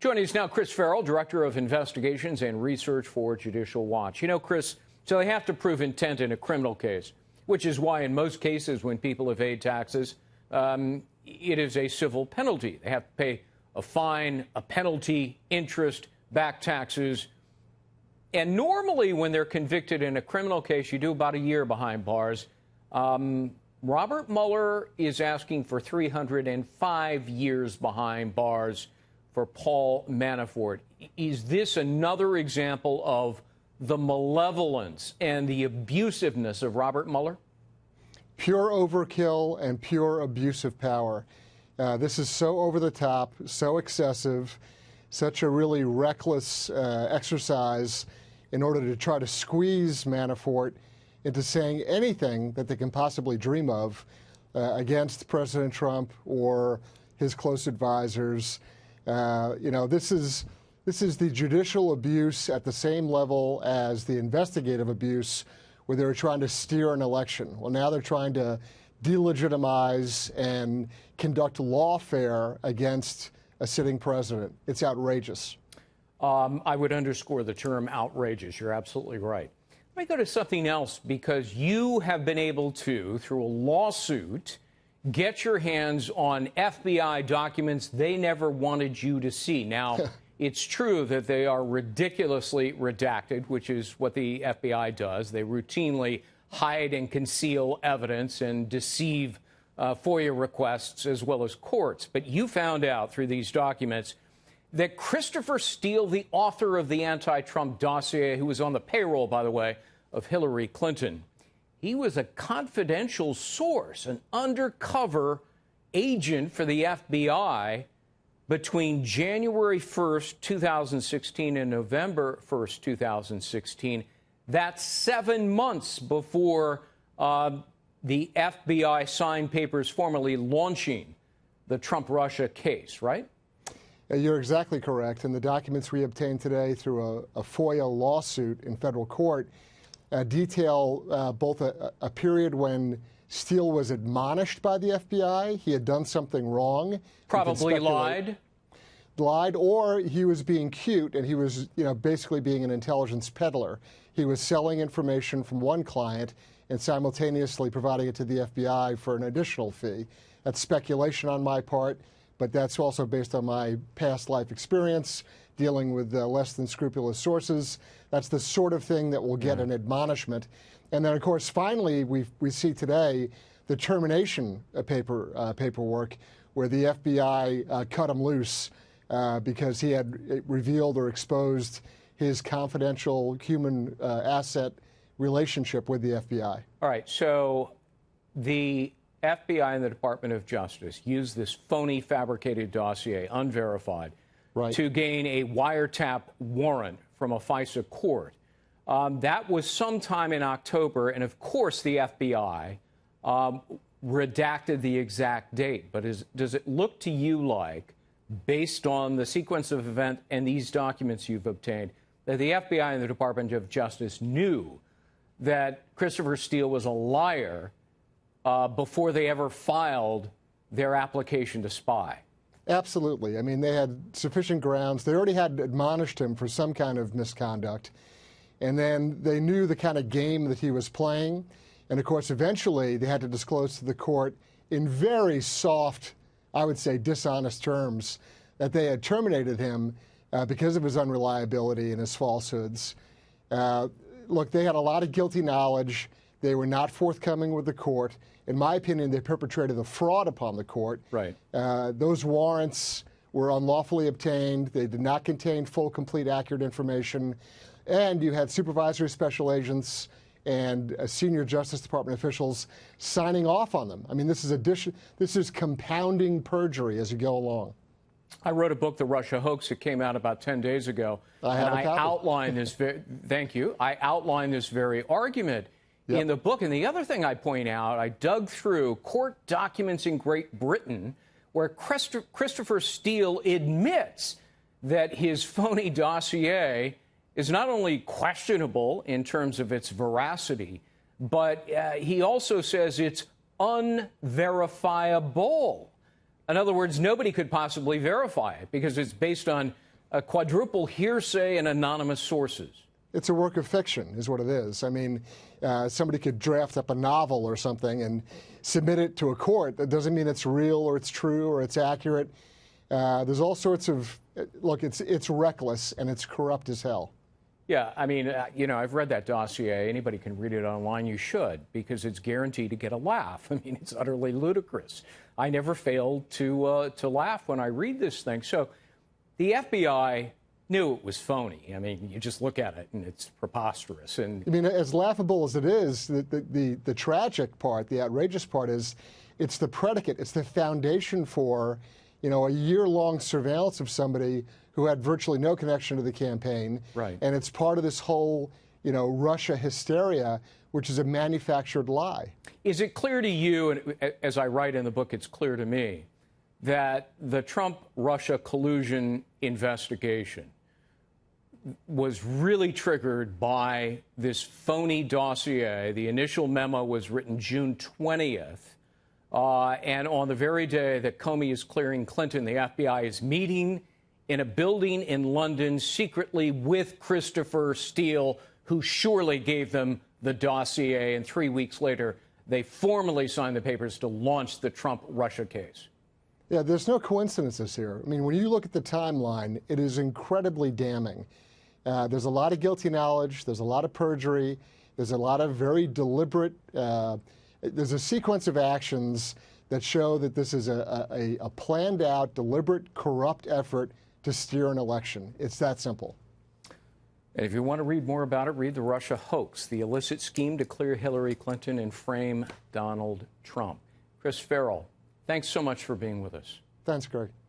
Joining us now, Chris Farrell, Director of Investigations and Research for Judicial Watch. You know, Chris, so they have to prove intent in a criminal case, which is why in most cases when people evade taxes, it is a civil penalty. They have to pay a fine, a penalty, interest, back taxes. And normally when they're convicted in a criminal case, you do about a year behind bars. Robert Mueller is asking for 305 years behind bars for Paul Manafort. Is this another example of the malevolence and the abusiveness of Robert Mueller? Pure overkill and pure abuse of power. This is so over the top, so excessive, such a really reckless exercise in order to try to squeeze Manafort into saying anything that they can possibly dream of against President Trump or his close advisors. You know, this is the judicial abuse at the same level as the investigative abuse where they were trying to steer an election. Well, now they're trying to delegitimize and conduct lawfare against a sitting president. It's outrageous. I would underscore the term outrageous. You're absolutely right. Let me go to something else, because you have been able to, through a lawsuit, get your hands on FBI documents they never wanted you to see. Now, it's true that they are ridiculously redacted, which is what the FBI does. They routinely hide and conceal evidence and deceive FOIA requests as well as courts. But you found out through these documents that Christopher Steele, the author of the anti-Trump dossier, who was on the payroll, by the way, of Hillary Clinton, he was a confidential source, an undercover agent for the FBI between January 1st, 2016 and November 1st, 2016. That's 7 months before the FBI signed papers formally launching the Trump-Russia case, right? You're exactly correct. And the documents we obtained today through a FOIA lawsuit in federal court detail both a period when Steele was admonished by the FBI. He had done something wrong. Probably lied, or he was being cute and he was, basically being an intelligence peddler. He was selling information from one client and simultaneously providing it to the FBI for an additional fee. That's speculation on my part, but that's also based on my past life experience dealing with less than scrupulous sources. That's the sort of thing that will get an admonishment. And then, of course, finally, we see today the termination paperwork where the FBI cut him loose because he had revealed or exposed his confidential human asset relationship with the FBI. All right, so the FBI and the Department of Justice used this phony fabricated dossier, unverified, to gain a wiretap warrant from a FISA court. That was sometime in October, and of course the FBI redacted the exact date. But does it look to you like, based on the sequence of events and these documents you've obtained, that the FBI and the Department of Justice knew that Christopher Steele was a liar before they ever filed their application to spy? Absolutely. I mean, they had sufficient grounds. They already had admonished him for some kind of misconduct. And then they knew the kind of game that he was playing. And, of course, eventually they had to disclose to the court in very soft, I would say, dishonest terms that they had terminated him because of his unreliability and his falsehoods. Look, they had a lot of guilty knowledge. They were not forthcoming with the court. In my opinion, they perpetrated a fraud upon the court. Right. Those warrants were unlawfully obtained. They did not contain full, complete, accurate information. And you had supervisory special agents and senior Justice Department officials signing off on them. I mean, this is compounding perjury as you go along. I wrote a book, The Russia Hoax. It came out about 10 days ago. I outlined this. Thank you. I outlined this very argument in the book. And the other thing I point out, I dug through court documents in Great Britain where Christopher Steele admits that his phony dossier is not only questionable in terms of its veracity, but he also says it's unverifiable. In other words, nobody could possibly verify it because it's based on a quadruple hearsay and anonymous sources. It's a work of fiction, is what it is. I mean, somebody could draft up a novel or something and submit it to a court. That doesn't mean it's real or it's true or it's accurate. There's all sorts of, look, it's reckless and it's corrupt as hell. Yeah, I mean, you know, I've read that dossier. Anybody can read it online. You should, because it's guaranteed to get a laugh. I mean, it's utterly ludicrous. I never fail to laugh when I read this thing. So the FBI knew it was phony. I mean, you just look at it and it's preposterous. And I mean, as laughable as it is, the tragic part, the outrageous part is it's the predicate, it's the foundation for, you know, a year-long surveillance of somebody who had virtually no connection to the campaign. Right. And it's part of this whole, you know, Russia hysteria, which is a manufactured lie. Is it clear to you, and as I write in the book, it's clear to me, that the Trump-Russia collusion investigation was really triggered by this phony dossier? The initial memo was written June 20th. And on the very day that Comey is clearing Clinton, the FBI is meeting in a building in London secretly with Christopher Steele, who surely gave them the dossier. And 3 weeks later, they formally signed the papers to launch the Trump-Russia case. Yeah, there's no coincidences here. I mean, when you look at the timeline, it is incredibly damning. There's a lot of guilty knowledge. There's a lot of perjury. There's a lot of very deliberate, there's a sequence of actions that show that this is a planned out, deliberate, corrupt effort to steer an election. It's that simple. And if you want to read more about it, read The Russia Hoax, the illicit scheme to clear Hillary Clinton and frame Donald Trump. Chris Farrell, thanks so much for being with us. Thanks, Greg.